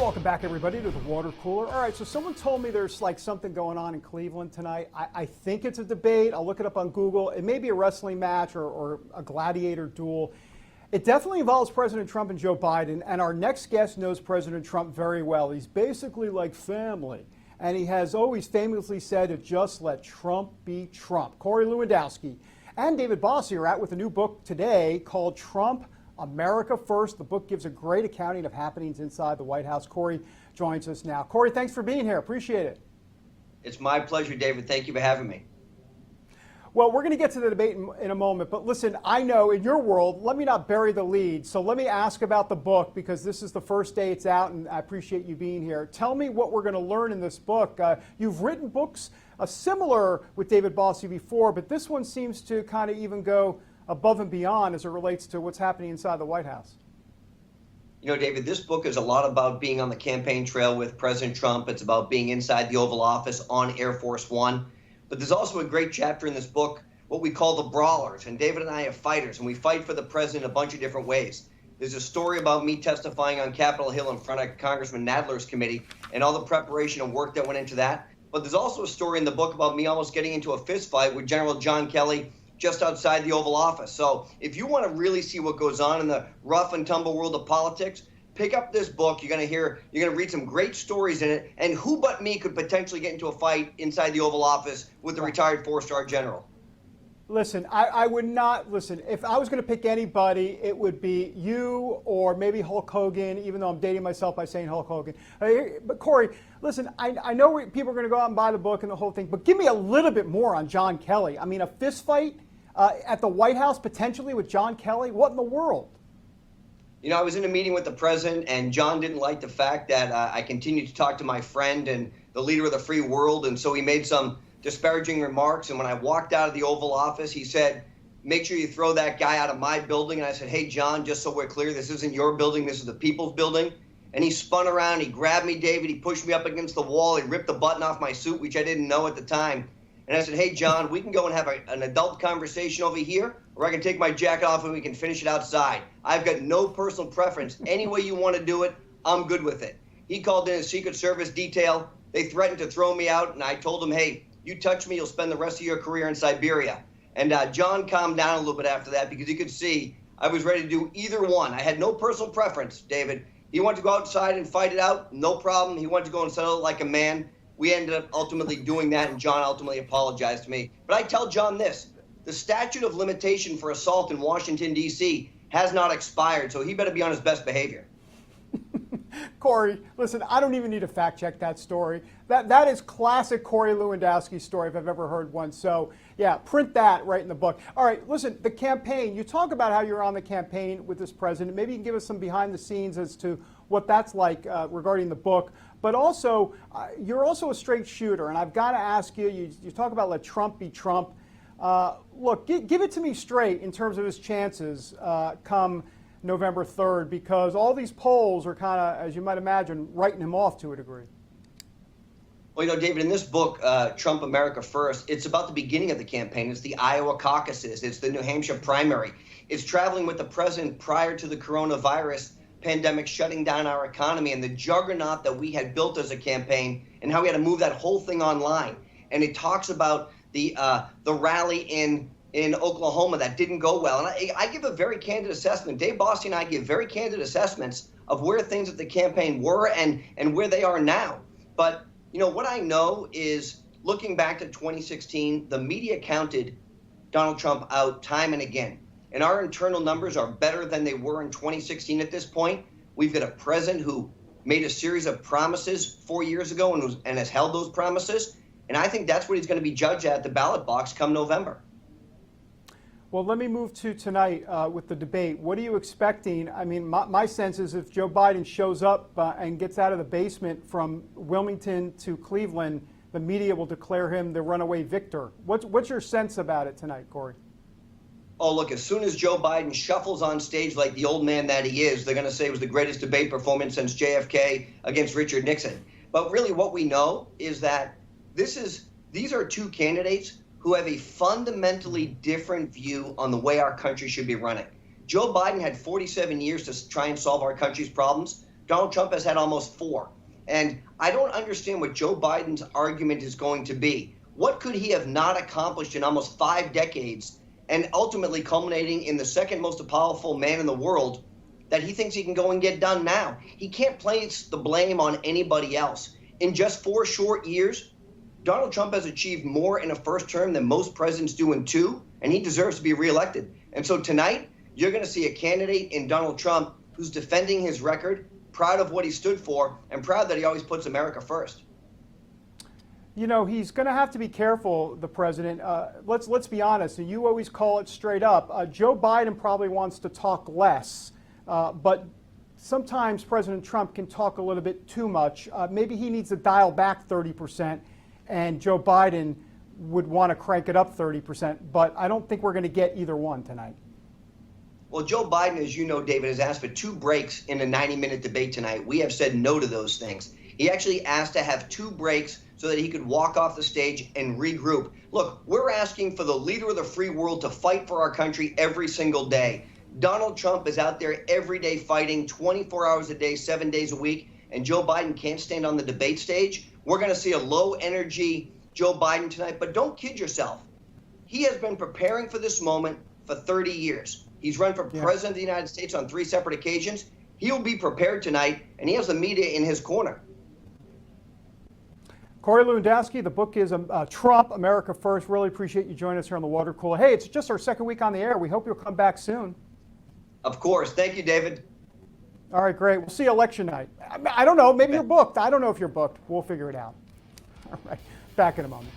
welcome back everybody to the water cooler. All right, so someone told me there's like something going on in Cleveland tonight. I think it's a debate. I'll look it up on Google. It may be a wrestling match or a gladiator duel. It definitely involves President Trump and Joe Biden, and our next guest knows President Trump very well. He's basically like family, and he has always famously said to just let Trump be Trump. Corey Lewandowski and David Bossie are out with a new book today called Trump, America First. The book gives a great accounting of happenings inside the White House. Corey joins us now. Corey, thanks for being here. Appreciate it. It's my pleasure, David. Thank you for having me. Well, we're going to get to the debate in a moment, but listen, I know in your world, let me not bury the lead. So let me ask about the book, because this is the first day it's out, and I appreciate you being here. Tell me what we're going to learn in this book. You've written books similar with David Bossie before, but this one seems to kind of even go above and beyond as it relates to what's happening inside the White House. You know, David, this book is a lot about being on the campaign trail with President Trump. It's about being inside the Oval Office on Air Force One. But there's also a great chapter in this book, what we call the brawlers. And David and I are fighters, and we fight for the president a bunch of different ways. There's a story about me testifying on Capitol Hill in front of Congressman Nadler's committee and all the preparation and work that went into that. But there's also a story in the book about me almost getting into a fist fight with General John Kelly just outside the Oval Office. So if you want to really see what goes on in the rough and tumble world of politics, pick up this book. You're going to read some great stories in it. And who but me could potentially get into a fight inside the Oval Office with the retired four-star general? Listen, I would not, listen, if I was going to pick anybody, it would be you or maybe Hulk Hogan, even though I'm dating myself by saying Hulk Hogan. But Corey, listen, I know people are going to go out and buy the book and the whole thing, but give me a little bit more on John Kelly. I mean, a fist fight at the White House potentially with John Kelly? What in the world? You know, I was in a meeting with the president, and John didn't like the fact that I continued to talk to my friend and the leader of the free world, and so he made some disparaging remarks. And when I walked out of the Oval Office, he said, "Make sure you throw that guy out of my building." And I said, "Hey, John, just so we're clear, this isn't your building. This is the people's building." And he spun around. He grabbed me, David. He pushed me up against the wall. He ripped the button off my suit, which I didn't know at the time. And I said, "Hey, John, we can go and have an adult conversation over here, or I can take my jacket off and we can finish it outside. I've got no personal preference. Any way you want to do it, I'm good with it." He called in his Secret Service detail. They threatened to throw me out, and I told him, "Hey, you touch me, you'll spend the rest of your career in Siberia." And John calmed down a little bit after that, because he could see I was ready to do either one. I had no personal preference, David. He wanted to go outside and fight it out, no problem. He wanted to go and settle it like a man. We ended up ultimately doing that, and John ultimately apologized to me. But I tell John this: the statute of limitation for assault in Washington, D.C. has not expired, so he better be on his best behavior. Corey, listen, I don't even need to fact check that story. That is classic Corey Lewandowski story if I've ever heard one. So, yeah, print that right in the book. All right, listen, the campaign, you talk about how you're on the campaign with this president. Maybe you can give us some behind the scenes as to what that's like regarding the book. But also, you're also a straight shooter, and I've got to ask you, you talk about let Trump be Trump. Look, give it to me straight in terms of his chances come November 3rd, because all these polls are kind of, as you might imagine, writing him off to a degree. Well, you know, David, in this book, Trump, America First, it's about the beginning of the campaign. It's the Iowa caucuses. It's the New Hampshire primary. It's traveling with the president prior to the coronavirus pandemic shutting down our economy and the juggernaut that we had built as a campaign and how we had to move that whole thing online. And it talks about the rally in Oklahoma that didn't go well. And I give a very candid assessment. Dave Bossie and I give very candid assessments of where things at the campaign were and where they are now. But, you know, what I know is, looking back to 2016, the media counted Donald Trump out time and again. And our internal numbers are better than they were in 2016 at this point. We've got a president who made a series of promises 4 years ago and has held those promises. And I think that's what he's going to be judged at the ballot box come November. Well, let me move to tonight with the debate. What are you expecting? I mean, my sense is if Joe Biden shows up and gets out of the basement from Wilmington to Cleveland, the media will declare him the runaway victor. What's your sense about it tonight, Corey? Oh, look, as soon as Joe Biden shuffles on stage like the old man that he is, they're going to say it was the greatest debate performance since JFK against Richard Nixon. But really what we know is that these are two candidates who have a fundamentally different view on the way our country should be running. Joe Biden had 47 years to try and solve our country's problems. Donald Trump has had almost 4. And I don't understand what Joe Biden's argument is going to be. What could he have not accomplished in almost 5 decades and ultimately culminating in the second most powerful man in the world that he thinks he can go and get done now? He can't place the blame on anybody else. In just 4 short years, Donald Trump has achieved more in a first term than most presidents do in 2, and he deserves to be reelected. And so tonight, you're going to see a candidate in Donald Trump who's defending his record, proud of what he stood for, and proud that he always puts America first. You know, he's going to have to be careful, the president. Let's be honest, and you always call it straight up. Joe Biden probably wants to talk less, but sometimes President Trump can talk a little bit too much. Maybe he needs to dial back 30%, and Joe Biden would want to crank it up 30%, but I don't think we're going to get either one tonight. Well, Joe Biden, as you know, David, has asked for 2 breaks in a 90-minute debate tonight. We have said no to those things. He actually asked to have 2 breaks so that he could walk off the stage and regroup. Look, we're asking for the leader of the free world to fight for our country every single day. Donald Trump is out there every day fighting 24 hours a day, 7 days a week, and Joe Biden can't stand on the debate stage. We're going to see a low-energy Joe Biden tonight, but don't kid yourself. He has been preparing for this moment for 30 years. He's run for president of the United States on 3 separate occasions. He'll be prepared tonight, and he has the media in his corner. Corey Lewandowski, the book is Trump, America First. Really appreciate you joining us here on the Watercooler. Hey, it's just our 2nd week on the air. We hope you'll come back soon. Of course. Thank you, David. All right, great. We'll see you election night. I don't know. Maybe you're booked. I don't know if you're booked. We'll figure it out. All right. Back in a moment.